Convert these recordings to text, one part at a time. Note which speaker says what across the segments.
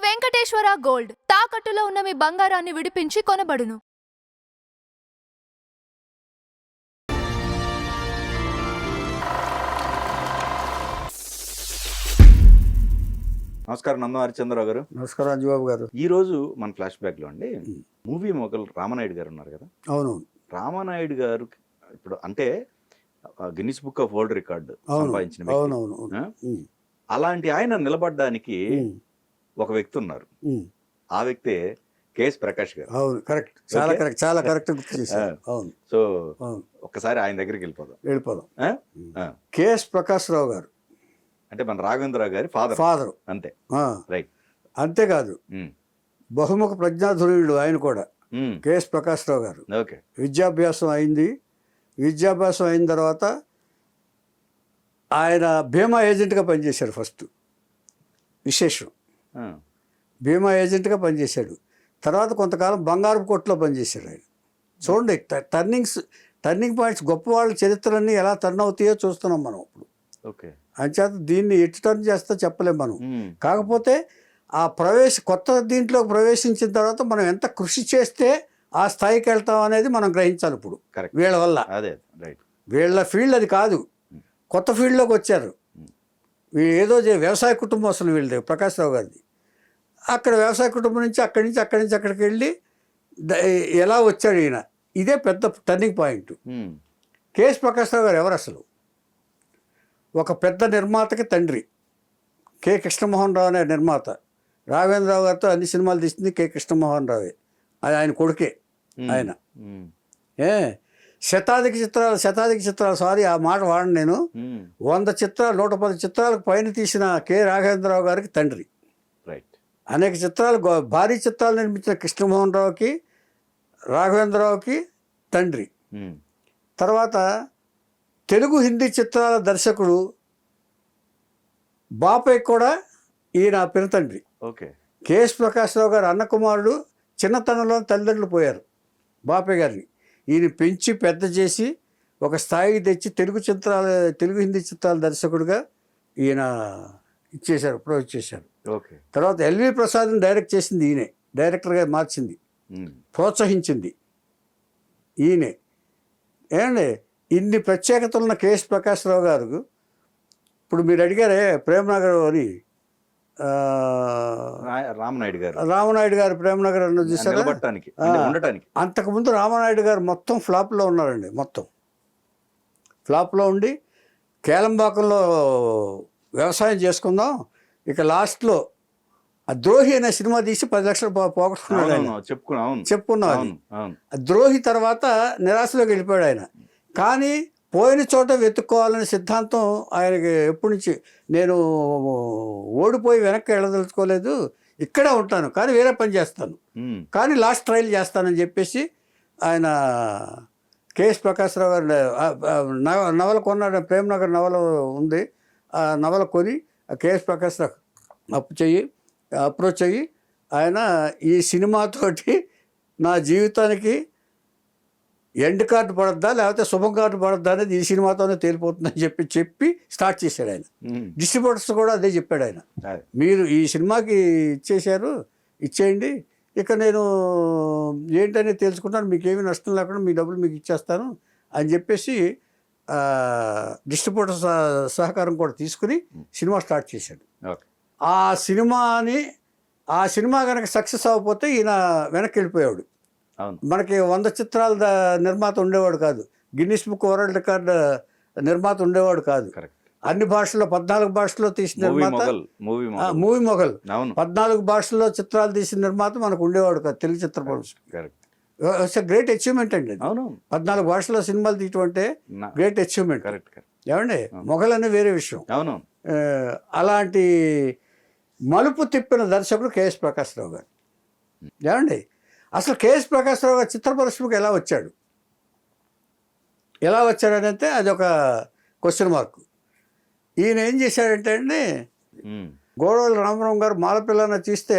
Speaker 1: Venkateswara gold తాకట్టులో ఉన్న మీ బంగారాన్ని విడిపించి కొనబడును.
Speaker 2: నమస్కారం నందం హరిచంద్రరావు గారు.
Speaker 3: నమస్కారం అంజుబాబు గారు.
Speaker 2: ఈ రోజు మన ఫ్లాష్ బ్యాక్ లో అండి మూవీ మొగల్ రామానాయుడు గారు ఉన్నారు కదా.
Speaker 3: అవును,
Speaker 2: రామానాయుడు గారు ఇప్పుడు అంటే Guinness book of world record సంపాదించిన వ్యక్తి. అలాంటి ఆయన నిలబడడానికి ఒక వ్యక్తి ఉన్నారు. ఆ వ్యక్తి కేఎస్ ప్రకాష్ గారు.
Speaker 3: అవును, కరెక్ట్, చాలా కరెక్ట్, చాలా కరెక్ట్ గుర్తు చేశారు. అవును,
Speaker 2: సో ఒక్కసారి ఆయన దగ్గరికి వెళ్ళిపోదాం.
Speaker 3: కేఎస్ ప్రకాష్ రావు గారు
Speaker 2: అంటే మన రాఘవేంద్రరావు గారి ఫాదర్. అంతే, రైట్.
Speaker 3: అంతేకాదు, బహుముఖ ప్రజ్ఞాధురుడు ఆయన కూడా. కేఎస్ ప్రకాష్ రావు గారు విద్యాభ్యాసం అయింది. విద్యాభ్యాసం అయిన తర్వాత ఆయన బీమా ఏజెంట్గా పనిచేశాడు. ఫస్ట్ విశేషం, బీమా ఏజెంట్గా పనిచేశాడు. తర్వాత కొంతకాలం బంగారపు కొట్లో పనిచేశాడు ఆయన. చూడండి, టర్నింగ్ పాయింట్స్, గొప్ప వాళ్ళ చరిత్రలన్నీ ఎలా టర్న్ అవుతాయో చూస్తున్నాం మనం ఇప్పుడు. అంచేత దీన్ని ఎటు టర్న్ చేస్తా చెప్పలేం మనం. కాకపోతే ఆ కొత్త దీంట్లోకి ప్రవేశించిన తర్వాత మనం ఎంత కృషి చేస్తే ఆ స్థాయికి వెళ్తాం అనేది మనం గ్రహించాలి. ఇప్పుడు వీళ్ళ వల్ల, వీళ్ళ ఫీల్డ్ అది కాదు, కొత్త ఫీల్డ్లోకి వచ్చారు. ఏదో వ్యవసాయ కుటుంబం అసలు వీళ్ళది, ప్రకాష్ రావు గారిది. అక్కడ వ్యవసాయ కుటుంబం నుంచి అక్కడికి వెళ్ళి ఎలా వచ్చాడు ఈయన, ఇదే పెద్ద టర్నింగ్ పాయింట్. కేఎస్ ప్రకాష్ రావు గారు ఎవరు అసలు? ఒక పెద్ద నిర్మాతకి తండ్రి. కె కృష్ణమోహన్ రావు అనే నిర్మాత. రాఘవేంద్రరావు గారితో అన్ని సినిమాలు తీసింది కె కృష్ణమోహన్ రావే, అది ఆయన కొడుకే. ఆయన శతాధిక చిత్రాలు, సారీ ఆ మాట వాడను నేను, 100 చిత్రాలు 110 చిత్రాలకు పైన తీసిన కె రాఘవేంద్రరావు గారికి తండ్రి. అనేక చిత్రాలు, భారీ చిత్రాలు నిర్మించిన కృష్ణమోహన్ రావుకి, రాఘవేంద్రరావుకి తండ్రి. తర్వాత తెలుగు హిందీ చిత్రాల దర్శకుడు బాపయ్య కూడా ఈయన పినతండ్రి. కేఎస్ ప్రకాష్ రావు గారు అన్న కుమారుడు. చిన్నతనంలో తల్లిదండ్రులు పోయారు బాపయ్య గారిని. ఈయన పెంచి పెద్ద చేసి ఒక స్థాయికి తెచ్చి తెలుగు హిందీ చిత్రాల దర్శకుడిగా ఈయన అప్రోచ్ చేశారు. తర్వాత ఎల్వి ప్రసాద్ని డైరెక్ట్ చేసింది ఈయనే, డైరెక్టర్గా మార్చింది, ప్రోత్సహించింది ఈయనే. ఏమండి, ఇన్ని ప్రత్యేకతలున్న కేఎస్ ప్రకాష్ రావు గారు. ఇప్పుడు మీరు అడిగారే ప్రేమనగర్ అని, రామనాయుడు గారు ప్రేమనగర్ అన్న చూసారా? అంతకుముందు రామనాయుడు గారు మొత్తం ఫ్లాప్లో ఉన్నారండి. మొత్తం ఫ్లాప్లో ఉండి కేలంబాకంలో వ్యవసాయం చేసుకుందాం, ఇక లాస్ట్లో ఆ ద్రోహి అనే సినిమా తీసి 10 లక్షలు పోగొట్టుకున్నాడు. చెప్పుకున్నాం. ద్రోహి తర్వాత నిరాశలోకి వెళ్ళిపోయాడు ఆయన. కానీ పోయిన చోట వెతుక్కోవాలనే సిద్ధాంతం ఆయనకి ఎప్పటి నుంచి, నేను ఓడిపోయి వెనక్కి వెళ్ళదలుచుకోలేదు, ఇక్కడే ఉంటాను కానీ వేరే పని చేస్తాను, కానీ లాస్ట్ ట్రయల్ చేస్తానని చెప్పేసి ఆయన కేఎస్ ప్రకాష్ రావు గారు నవల కొన్నాడు. ప్రేమనగర్ నవల ఉంది, ఆ నవల కొని కేఎస్ ప్రకాష్ రావు అప్రోచ్ అయ్యి ఆయన ఈ సినిమాతోటి నా జీవితానికి ఎండ్ కార్డు పడద్దా లేకపోతే శుభం కార్డు పడద్దా అనేది ఈ సినిమాతోనే తేలిపోతుందని చెప్పి స్టార్ట్ చేశాడు ఆయన. డిస్ట్రిబ్యూటర్స్ కూడా అదే చెప్పాడు ఆయన, మీరు ఈ సినిమాకి ఇచ్చేయండి, ఇక నేను ఏంటనేది తెలుసుకుంటాను, మీకు ఏమీ నష్టం లేకుండా మీ డబ్బులు మీకు ఇచ్చేస్తాను అని చెప్పేసి డిస్ట్రిబ్యూటర్ సహకారం కూడా తీసుకుని సినిమా స్టార్ట్ చేశాడు. ఆ సినిమా కనుక సక్సెస్ అవ్వకపోతే ఈయన వెనక్కి వెళ్ళిపోయాడు. మనకి 100 చిత్రాల నిర్మాత ఉండేవాడు కాదు, గిన్నిస్ బుక్ వరల్డ్ రికార్డ్ నిర్మాత ఉండేవాడు కాదు. అన్ని భాషల్లో 14 భాషల్లో తీసిన నిర్మాత మూవీ మొగల్. 14 భాషల్లో చిత్రాలు తీసిన నిర్మాత మనకు ఉండేవాడు కాదు తెలుగు చిత్ర పరిశ్రమ. ఇట్స్ గ్రేట్ అచీవ్మెంట్ అండి. 14 భాషల్లో సినిమాలు తీయటం అంటే గ్రేట్ అచీవ్మెంట్. ఏమండి, మొఘల్ అనే వేరే విషయం. అలాంటి మలుపు తిప్పిన దర్శకుడు కేఎస్ ప్రకాష్ రావు గారు. ఏమండి, అసలు కేఎస్ ప్రకాష్ రావు గారు చిత్ర పరిశ్రమకు ఎలా వచ్చాడంటే అది ఒక క్వశ్చన్ మార్క్. ఈయన ఏం చేశాడంటే అండి, గోడవల్లి రామరావు గారు మాలపిల్లన తీస్తే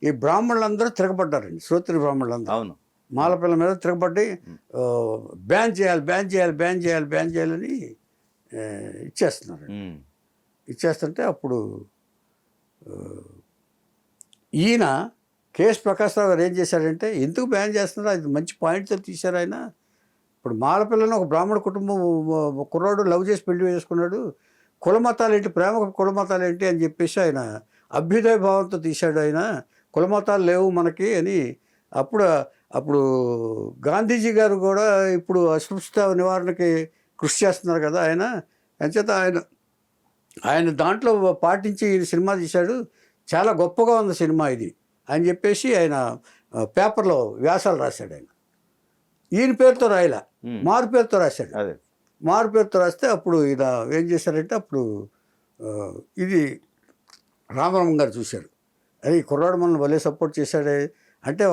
Speaker 3: ఈ బ్రాహ్మణులందరూ తిరగబడ్డారండి, శ్రోత్రి బ్రాహ్మణులందరూ మాలపిల్ల మీద తిరగబడి బ్యాన్ చేయాలని ఇచ్చేస్తుంటే అప్పుడు ఈయన కేఎస్ ప్రకాశ్రావు గారు ఏం చేశారంటే ఎందుకు బ్యాన్ చేస్తున్నారో అది మంచి పాయింట్తో తీశారు ఆయన. ఇప్పుడు మాలపిల్లని ఒక బ్రాహ్మణ కుటుంబం కుర్రాడు లవ్ చేసి పెళ్లి చేసుకున్నాడు, కులమతాలు ఏంటి, ప్రేమ కులమతాలు ఏంటి అని చెప్పేసి ఆయన అభ్యుదయ భావంతో తీశాడు. ఆయన కులమతాలు లేవు మనకి అని. అప్పుడు గాంధీజీ గారు కూడా ఇప్పుడు అస్పృశ్యత నివారణకి కృషి చేస్తున్నారు కదా ఆయన. అంచేత ఆయన దాంట్లో పాటించి ఈ సినిమా తీశాడు, చాలా గొప్పగా ఉంది సినిమా ఇది అని చెప్పేసి ఆయన పేపర్లో వ్యాసాలు రాశాడు. ఆయన ఈయన పేరుతో రాయలా, మారు పేరుతో రాశాడు. మారు పేరుతో రాస్తే అప్పుడు ఈయన ఏం చేశారంటే అప్పుడు ఇది రామరామ్ గారు చూశారు, అది కుర్రాడు మనల్ని భలే సపోర్ట్ చేశాడే అంటే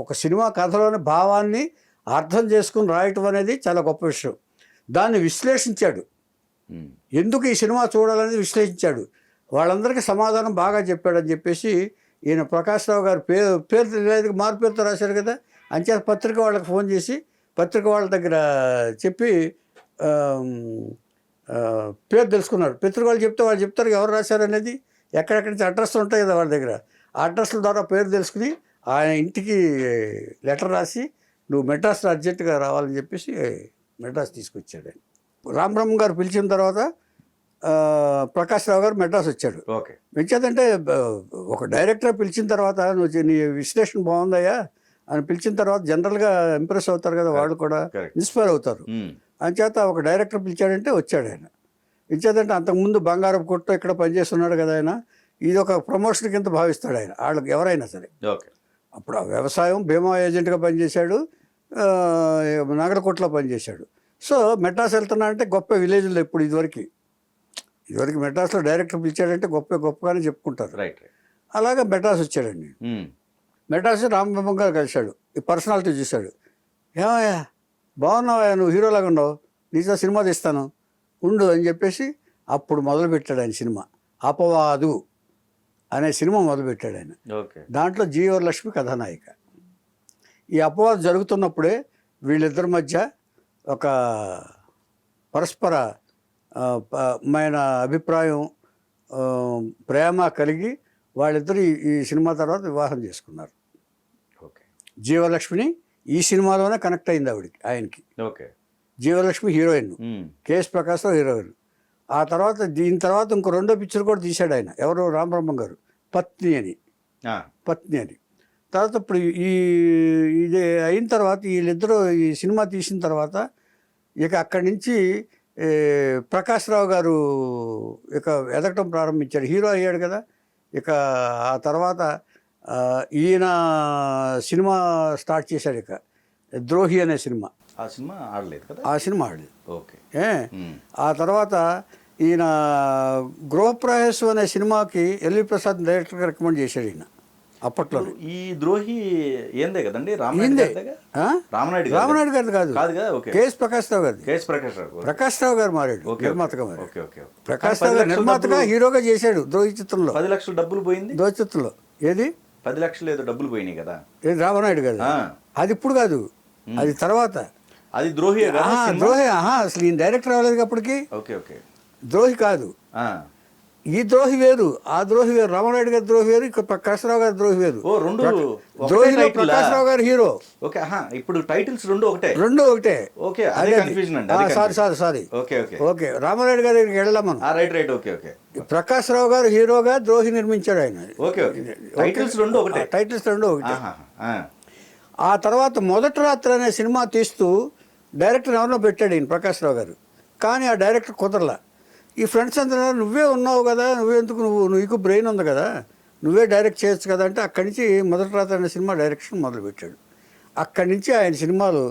Speaker 3: ఒక సినిమా కథలోని భావాన్ని అర్థం చేసుకుని రాయటం అనేది చాలా గొప్ప విషయం. దాన్ని విశ్లేషించాడు, ఎందుకు ఈ సినిమా చూడాలనేది విశ్లేషించాడు, వాళ్ళందరికీ సమాధానం బాగా చెప్పాడని చెప్పేసి ఈయన ప్రకాశ్రావు గారు పేరు మారు పేరుతో రాశారు కదా, అంచేత పత్రిక వాళ్ళకి ఫోన్ చేసి పత్రిక వాళ్ళ దగ్గర చెప్పి పేరు తెలుసుకున్నారు. పత్రిక వాళ్ళు చెప్తే వాళ్ళు చెప్తారు ఎవరు రాశారు అనేది, ఎక్కడెక్కడి నుంచి అడ్రస్లు ఉంటాయి కదా వాళ్ళ దగ్గర, ఆ అడ్రస్ల ద్వారా పేరు తెలుసుకుని ఆయన ఇంటికి లెటర్ రాసి నువ్వు మెడ్రాస్లో అర్జెంటుగా రావాలని చెప్పేసి మెడ్రాస్ తీసుకొచ్చాడు. ఆయన రామబ్రహ్మ గారు పిలిచిన తర్వాత ప్రకాశ్రావు గారు మెడ్రాస్ వచ్చాడు. వచ్చేదంటే ఒక డైరెక్టర్ పిలిచిన తర్వాత నువ్వు నీ విశ్లేషణ బాగుందయ్యా అని పిలిచిన తర్వాత జనరల్గా ఇంప్రెస్ అవుతారు కదా, వాళ్ళు కూడా ఇన్స్పైర్ అవుతారు. అంచేత ఒక డైరెక్టర్ పిలిచాడంటే వచ్చాడు ఆయన. ఇచ్చేదంటే అంతకుముందు బంగారపు కొట్టు ఇక్కడ పనిచేస్తున్నాడు కదా ఆయన, ఇది ఒక ప్రమోషన్ కింద భావిస్తాడు ఆయన వాళ్ళకి ఎవరైనా సరే. అప్పుడు ఆ వ్యవసాయం బీమా ఏజెంట్గా పనిచేశాడు, నగరకోటలో పనిచేశాడు. సో మెడ్రాస్ వెళ్తున్నా అంటే గొప్ప విలేజ్లో ఇప్పుడు ఇదివరకు మెడ్రాస్లో డైరెక్టర్ పిలిచాడంటే గొప్పగానే చెప్పుకుంటారు. అలాగే మెడ్రాస్ వచ్చాడండి. మెడ్రాస్ రామబ్రహ్మ గారు కలిశాడు, ఈ పర్సనాలిటీ చూశాడు. ఏమయ్యా బాగున్నావా, నువ్వు హీరోలాగా ఉండవు, నీతో సినిమా తీస్తాను ఉండు అని చెప్పేసి అప్పుడు మొదలుపెట్టాడు ఆయన సినిమా. అపవాదు అనే సినిమా మొదలుపెట్టాడు ఆయన. దాంట్లో జీవలక్ష్మి కథానాయిక. ఈ అపవాదు జరుగుతున్నప్పుడే వీళ్ళిద్దరి మధ్య ఒక పరస్పర మైన అభిప్రాయం, ప్రేమ కలిగి వాళ్ళిద్దరు ఈ సినిమా తర్వాత వివాహం చేసుకున్నారు. జీవలక్ష్మిని ఈ సినిమాలోనే కనెక్ట్ అయింది ఆయనకి. Jeevalakshmi heroine, KS Prakash Rao heroine. ఆ తర్వాత దీని తర్వాత ఇంకో రెండో పిక్చర్ కూడా తీశాడు ఆయన, ఎవరు రామబ్రహ్మ గారు, పత్ని అని. తర్వాత ఇప్పుడు ఇది అయిన తర్వాత వీళ్ళిద్దరూ ఈ సినిమా తీసిన తర్వాత ఇక అక్కడి నుంచి ప్రకాశ్రావు గారు ఇక ఎదగటం ప్రారంభించాడు, హీరో అయ్యాడు కదా. ఇక ఆ తర్వాత ఈయన సినిమా స్టార్ట్ చేశాడు, ఇక ద్రోహి అనే సినిమా.
Speaker 2: ఆ సినిమా ఆడలేదు.
Speaker 3: ఆ తర్వాత ఈయన గృహప్రవేశం అనే సినిమాకి ఎల్వి ప్రసాద్ డైరెక్టర్గా రికమెండ్ చేశాడు ఈయన అప్పట్లో.
Speaker 2: ఈ ద్రోహి ఏందే కదండి,
Speaker 3: రామనాయుడు గారిది కాదు, కేఎస్ ప్రకాశ్రావు గారిది. ప్రకాశ్రావు గారు మారాడు నిర్మాతగా. ప్రకాశ్రావు గారు నిర్మాతగా హీరోగా చేశాడు ద్రోహి చిత్రంలో.
Speaker 2: 10 లక్షలు డబ్బులు పోయింది
Speaker 3: ద్రోహి చిత్రంలో. ఏది
Speaker 2: 10 లక్షలు ఏదో డబ్బులు పోయినాయి కదా,
Speaker 3: ఏది రామనాయుడు గారు. అది ఇప్పుడు కాదు, అది తర్వాత.
Speaker 2: అది ద్రోహి.
Speaker 3: అసలు ఈయన డైరెక్టర్ అవ్వలేదు అప్పటికి. ద్రోహి కాదు, ఈ ద్రోహి వేరు, ఆ ద్రోహి వేరు. రామనాయుడు గారి ద్రోహి వేరు, ఇక్కడ ప్రకాశ్రావు గారి ద్రోహి వేరు. ద్రోహిలో ప్రకాశ్రావు గారు హీరో.
Speaker 2: ఇప్పుడు టైటిల్స్ రెండు ఒకటే.
Speaker 3: సారీ. ఓకే, రామనాయుడు గారి దగ్గరికి వెళ్ళాం మనం. ప్రకాశ్రావు గారు హీరోగా ద్రోహి నిర్మించాడు ఆయన.
Speaker 2: టైటిల్స్ రెండు ఒకటే.
Speaker 3: ఆ తర్వాత మొదటి రాత్రి అనే సినిమా తీస్తూ డైరెక్టర్ ఎవరినో పెట్టాడు ఈయన ప్రకాశ్రావు గారు. కానీ ఆ డైరెక్టర్ కుదరలా. ఈ ఫ్రెండ్స్ అందరూ నువ్వే ఉన్నావు కదా, నువ్వెందుకు, నీకు బ్రెయిన్ ఉంది కదా, నువ్వే డైరెక్ట్ చేయొచ్చు కదా అంటే అక్కడి నుంచి మొదటి రాత్రి అనే సినిమా డైరెక్షన్ మొదలుపెట్టాడు. అక్కడి నుంచి ఆయన సినిమాలు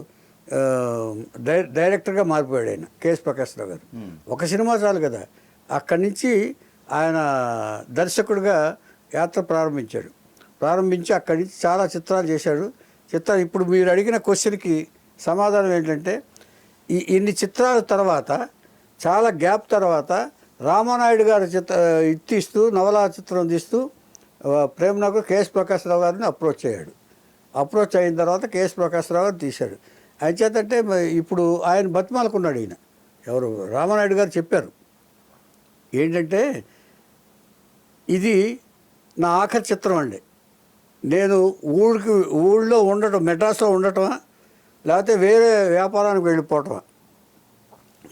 Speaker 3: డైరెక్టర్గా మారిపోయాడు ఆయన, కేఎస్ ప్రకాశ్రావు గారు. ఒక సినిమా చాలు కదా, అక్కడి నుంచి ఆయన దర్శకుడిగా యాత్ర ప్రారంభించి అక్కడి నుంచి చాలా చిత్రాలు చేశాడు. ఇప్పుడు మీరు అడిగిన క్వశ్చన్కి సమాధానం ఏంటంటే, ఇన్ని చిత్రాల తర్వాత, చాలా గ్యాప్ తర్వాత రామానాయుడు గారు తీస్తూ నవలా చిత్రం తీస్తూ ప్రేమనగర్ కేఎస్ ప్రకాశ్రావు గారిని అప్రోచ్ అయిన తర్వాత కేఎస్ ప్రకాశ్రావు గారు తీశాడు. చేతంటే ఇప్పుడు ఆయన బతిమాలకున్నాడు ఈయన, ఎవరు రామానాయుడు గారు చెప్పారు ఏంటంటే, ఇది నా ఆఖరి చిత్రం అండి, నేను ఊళ్ళో ఉండటం, మెడ్రాస్లో ఉండటమా లేకపోతే వేరే వ్యాపారానికి వెళ్ళిపోవటమా,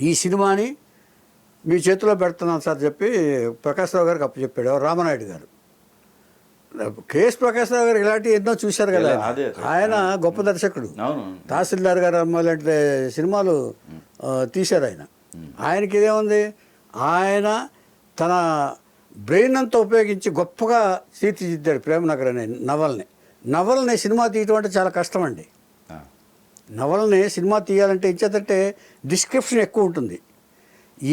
Speaker 3: ఈ సినిమాని మీ చేతిలో పెడుతున్నాను సార్ చెప్పి ప్రకాశ్రావు గారికి అప్పచెప్పాడు రామనాయుడు గారు. కేఎస్ ప్రకాశ్రావు గారు ఇలాంటివి ఎన్నో చూశారు కదా, ఆయన గొప్ప దర్శకుడు. తహసీల్దార్ గారు లాంటి సినిమాలు తీశారు ఆయన. ఆయనకి ఇదేముంది, ఆయన తన బ్రెయిన్ అంతా ఉపయోగించి గొప్పగా తీర్చిదిద్దాడు ప్రేమనగర్ అనే నవల్ని సినిమా తీయటం అంటే చాలా కష్టం అండి. నవల్ని సినిమా తీయాలంటే ఇచ్చేదంటే డిస్క్రిప్షన్ ఎక్కువ ఉంటుంది.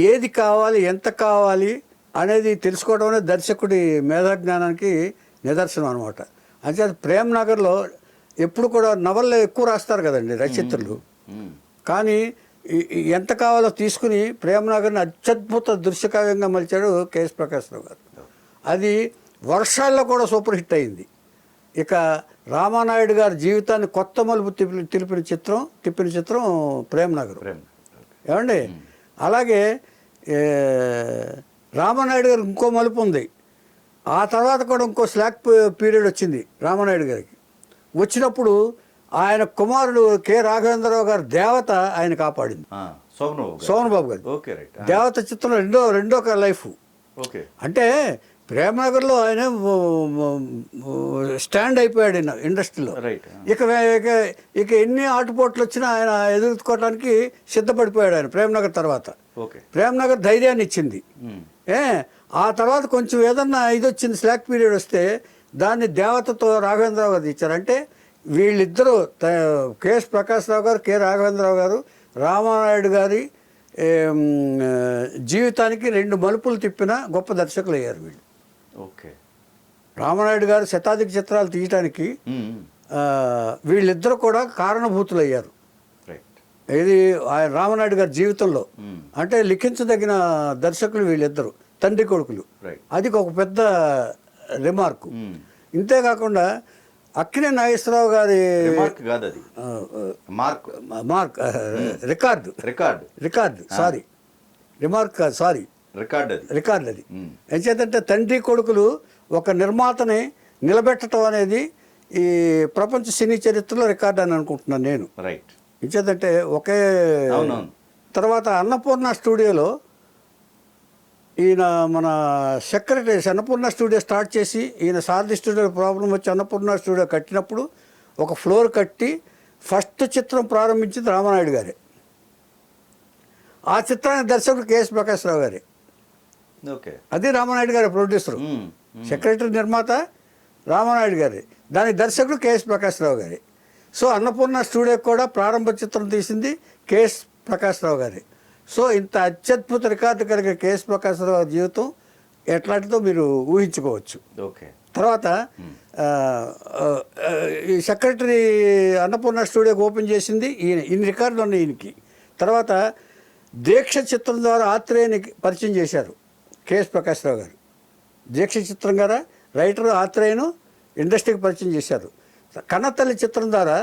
Speaker 3: ఏది కావాలి, ఎంత కావాలి అనేది తెలుసుకోవడం అనేది దర్శకుడి మేధాజ్ఞానానికి నిదర్శనం అనమాట. అంతే ప్రేమనగర్లో ఎప్పుడు కూడా నవల్లో ఎక్కువ రాస్తారు కదండి రచయితలు, కానీ ఎంత కావాలో తీసుకుని ప్రేమనగర్ని అత్యద్భుత దృశ్యకావ్యంగా మలిచాడు కేఎస్ ప్రకాశ్రావు గారు. అది వర్షాల్లో కూడా సూపర్ హిట్ అయింది. ఇక రామానాయుడు గారి జీవితాన్ని కొత్త మలుపు తిప్పిన చిత్రం ప్రేమనగర్. ఏమండి, అలాగే రామానాయుడు గారికి ఇంకో మలుపు ఉంది. ఆ తర్వాత కూడా ఇంకో స్లాక్ పీరియడ్ వచ్చింది రామానాయుడు గారికి. వచ్చినప్పుడు ఆయన కుమారుడు కె రాఘవేంద్రరావు గారు దేవత ఆయన కాపాడింది. సోమన్ బాబు గారు దేవత చిత్రం రెండో లైఫ్. అంటే ప్రేమనగర్లో ఆయన స్టాండ్ అయిపోయాడు ఇండస్ట్రీలో. ఇక ఎన్ని ఆటుపోట్లు వచ్చినా ఆయన ఎదుర్కోవడానికి సిద్ధపడిపోయాడు ఆయన ప్రేమనగర్ తర్వాత. ప్రేమనగర్ ధైర్యాన్ని ఇచ్చింది. ఆ తర్వాత కొంచెం ఏదన్నా ఇది వచ్చింది, స్లాక్ పీరియడ్ వస్తే దాన్ని దేవతతో రాఘవేంద్రరావు గారు ఇచ్చారు. అంటే వీళ్ళిద్దరూ కేఎస్ ప్రకాశ్రావు గారు, కె రాఘవేంద్రరావు గారు రామానాయుడు గారి జీవితానికి రెండు మలుపులు తిప్పిన గొప్ప దర్శకులు అయ్యారు వీళ్ళు. రామానాయుడు గారు శతాధిక చిత్రాలు తీయటానికి వీళ్ళిద్దరు కూడా కారణభూతులు అయ్యారు. ఇది ఆయన రామానాయుడు గారి జీవితంలో అంటే లిఖించదగిన దర్శకులు వీళ్ళిద్దరు, తండ్రి కొడుకులు. అది ఒక పెద్ద రిమార్కు. ఇంతేకాకుండా అక్కినే నాగేశ్వరరావు గారి రికార్డ్ అది. ఎంచేతంటే తండ్రి కొడుకులు ఒక నిర్మాతని నిలబెట్టడం అనేది ఈ ప్రపంచ సినీ చరిత్రలో రికార్డు అని అనుకుంటున్నాను నేను. ఎంచేతంటే ఒకే తర్వాత అన్నపూర్ణ స్టూడియోలో ఈయన మన సెక్రటరీ అన్నపూర్ణ స్టూడియో స్టార్ట్ చేసి ఈయన సారథి స్టూడియో ప్రాబ్లం వచ్చి అన్నపూర్ణ స్టూడియో కట్టినప్పుడు ఒక ఫ్లోర్ కట్టి ఫస్ట్ చిత్రం ప్రారంభించింది రామానాయుడు గారే. ఆ చిత్రానికి దర్శకుడు కేఎస్ ప్రకాశ్రావు గారే. అది రామానాయుడు గారి ప్రొడ్యూసరు. సెక్రటరీ నిర్మాత రామానాయుడు గారి, దానికి దర్శకుడు కేఎస్ ప్రకాశ్రావు గారి. సో అన్నపూర్ణ స్టూడియో కూడా ప్రారంభ చిత్రం తీసింది కేఎస్ ప్రకాశ్రావు గారి. సో ఇంత అత్యద్భుత రికార్డు కలిగే కేఎస్ ప్రకాశ్రావు గారి జీవితం ఎట్లాంటిదో మీరు ఊహించుకోవచ్చు. తర్వాత ఈ సెక్రటరీ అన్నపూర్ణ స్టూడియోకి ఓపెన్ చేసింది ఈయన. ఇన్ని రికార్డులు ఉన్నాయి ఈయనకి. తర్వాత దీక్ష చిత్రం ద్వారా ఆత్రేయని పరిచయం చేశారు కేఎస్ ప్రకాశ్రావు గారు. దీక్ష చిత్రం ద్వారా రైటర్ ఆత్రేయను ఇండస్ట్రీకి పరిచయం చేశారు. కన్నతల్లి చిత్రం ద్వారా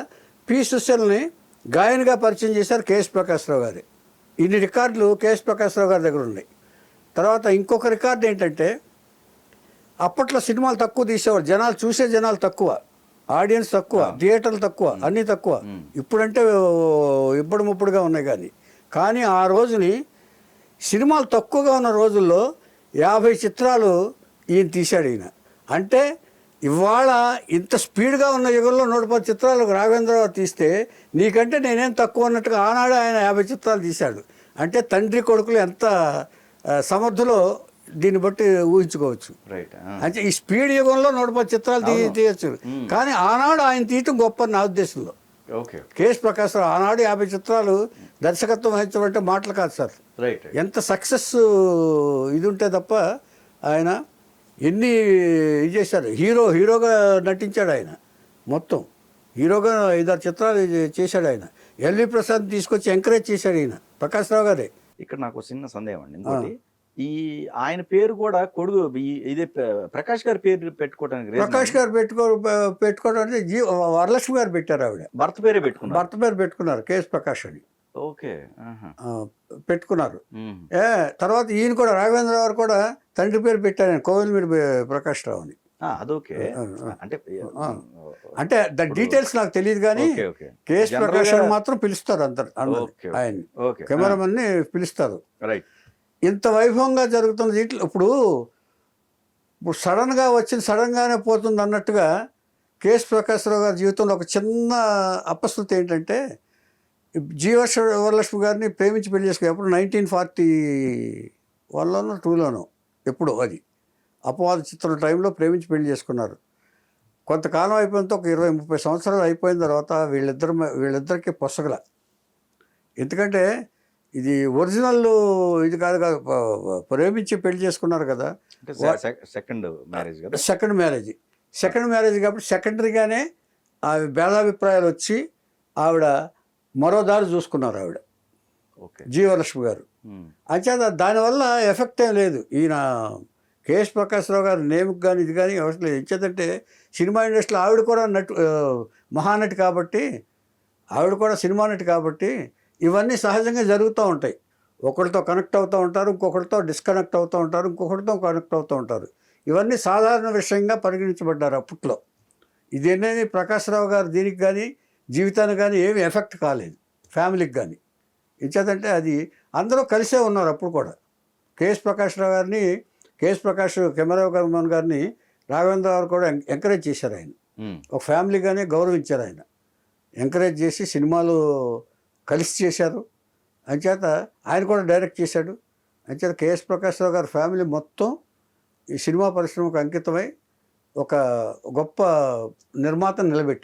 Speaker 3: పి సుశీల్ని గాయనిగా పరిచయం చేశారు కేఎస్ ప్రకాశ్రావు గారు. ఇన్ని రికార్డులు కేఎస్ ప్రకాశ్రావు గారి దగ్గర ఉన్నాయి. తర్వాత ఇంకొక రికార్డు ఏంటంటే అప్పట్లో సినిమాలు తక్కువ తీసేవారు, జనాలు తక్కువ, ఆడియన్స్ తక్కువ, థియేటర్లు తక్కువ, అన్నీ తక్కువ. ఇప్పుడంటే ఇప్పుడు ముప్పుడుగా ఉన్నాయి. కానీ ఆ రోజుని సినిమాలు తక్కువగా ఉన్న రోజుల్లో 50 చిత్రాలు ఈయన తీశాడు ఈయన. అంటే ఇవాళ ఇంత స్పీడ్గా ఉన్న యుగంలో 110 చిత్రాలు రాఘవేంద్రరావు తీస్తే నీకంటే నేనేం తక్కువ అన్నట్టుగా ఆనాడు ఆయన 50 చిత్రాలు తీశాడు. అంటే తండ్రి కొడుకులు ఎంత సమర్థులో దీన్ని బట్టి ఊహించుకోవచ్చు. అంటే ఈ స్పీడ్ యుగంలో 110 చిత్రాలు తీయచ్చు, కానీ ఆనాడు ఆయన తీయటం గొప్ప నా ఉద్దేశంలో. కేఎస్ ప్రకాశ్రావు ఆనాడు 50 చిత్రాలు దర్శకత్వం వహించడం అంటే మాటలు కాదు సార్. ఎంత సక్సెస్ ఇది ఉంటే తప్ప ఆయన ఎన్ని ఇది చేశారు. హీరోగా నటించాడు ఆయన, మొత్తం హీరోగా 5-6 చిత్రాలు చేశాడు ఆయన. ఎల్వి ప్రసాద్ తీసుకొచ్చి ఎంకరేజ్ చేశాడు ఈయన ప్రకాశ్రావు గారే.
Speaker 2: ఇక్కడ నాకు చిన్న సందేహం అండి. ఇంకోటి ఈ ఆయన పేరు కూడా కొడుకు ఇదే ప్రకాష్ గారి పేరు పెట్టుకోవడానికి
Speaker 3: ప్రకాష్ గారు పెట్టుకోవడానికి వరలక్ష్మి గారు పెట్టారు. ఆవిడ భర్త పేరు పెట్టుకున్నారు కేఎస్ ప్రకాష్ అని. పెట్టుకున్నారు. తర్వాత ఈయన కూడా రాఘవేంద్రరావు గారు కూడా తండ్రి పేరు పెట్టారు కోవిలమీడి ప్రకాష్ రావు అని.
Speaker 2: అదొకే. అంటే
Speaker 3: అంటే దాని డీటెయిల్స్ నాకు తెలియదు కానీ
Speaker 2: okay, okay.
Speaker 3: KS
Speaker 2: General
Speaker 3: Prakash
Speaker 2: గా-
Speaker 3: అని మాత్రం పిలుస్తారు అందరు
Speaker 2: ఓకే,
Speaker 3: ఆయన్ని
Speaker 2: ఓకే.
Speaker 3: కెమెరామెన్ని పిలుస్తారు.
Speaker 2: రైట్.
Speaker 3: ఇంత వైభవంగా జరుగుతున్న దీంట్లో ఇప్పుడు సడన్గా వచ్చింది సడన్గానే పోతుంది అన్నట్టుగా కేఎస్ ప్రకాశ్రావు గారి జీవితంలో ఒక చిన్న అపశృతి ఏంటంటే వరలక్ష్మి గారిని ప్రేమించి పెళ్లి చేసుకుని ఎప్పుడు 1941లోనో 2లోనో ఎప్పుడు అది అపవాద చిత్రం టైంలో ప్రేమించి పెళ్లి చేసుకున్నారు. కొంతకాలం అయిపోయినంత ఒక 20-30 సంవత్సరాలు అయిపోయిన తర్వాత వీళ్ళిద్దరికి పొసగల. ఎందుకంటే ఇది ఒరిజినల్ ఇది కాదు ప్రేమించి పెళ్లి చేసుకున్నారు కదా,
Speaker 2: సెకండ్ మ్యారేజ్ కదా.
Speaker 3: సెకండ్ మ్యారేజ్ కాబట్టి సెకండరీగానే ఆ భేదాభిప్రాయాలు వచ్చి ఆవిడ మరో దారి చూసుకున్నారు ఆవిడ
Speaker 2: ఓకే.
Speaker 3: జీవలక్ష్మి గారు. అంచేత దానివల్ల ఎఫెక్ట్ ఏం లేదు. ఈయన కేఎస్ ప్రకాశ్రావు గారి నేమ్కి కానీ ఇది కానీ అవసరం లేదు. ఎంచేతంటే సినిమా ఇండస్ట్రీలో ఆవిడ కూడా మహానటి కాబట్టి, ఆవిడ కూడా సినిమా నటి కాబట్టి ఇవన్నీ సహజంగా జరుగుతూ ఉంటాయి. ఒకరితో కనెక్ట్ అవుతూ ఉంటారు, ఇంకొకరితో డిస్కనెక్ట్ అవుతూ ఉంటారు, ఇంకొకరితో కనెక్ట్ అవుతూ ఉంటారు. ఇవన్నీ సాధారణ విషయంగా పరిగణించబడ్డారు అప్పట్లో. ఇదేనేది ప్రకాశ్రావు గారు దీనికి కానీ జీవితానికి కానీ ఏమి ఎఫెక్ట్ కాలేదు, ఫ్యామిలీకి కానీ. ఇచ్చేదంటే అది అందరూ కలిసే ఉన్నారు అప్పుడు కూడా. కేఎస్ ప్రకాశ్రావు గారిని, కేఎస్ ప్రకాష్ కెమెరామెన్ గారిని రాఘవేంద్ర గారు కూడా ఎంకరేజ్ చేశారు. ఆయన ఒక ఫ్యామిలీగానే గౌరవించారు. ఆయన ఎంకరేజ్ చేసి సినిమాలు కలిసి చేశారు. అంచేత ఆయన కూడా డైరెక్ట్ చేశాడు. అంచేత కేఎస్ ప్రకాశ్రావు గారి ఫ్యామిలీ మొత్తం ఈ సినిమా పరిశ్రమకు అంకితమై ఒక గొప్ప నిర్మాతను నిలబెట్టారు.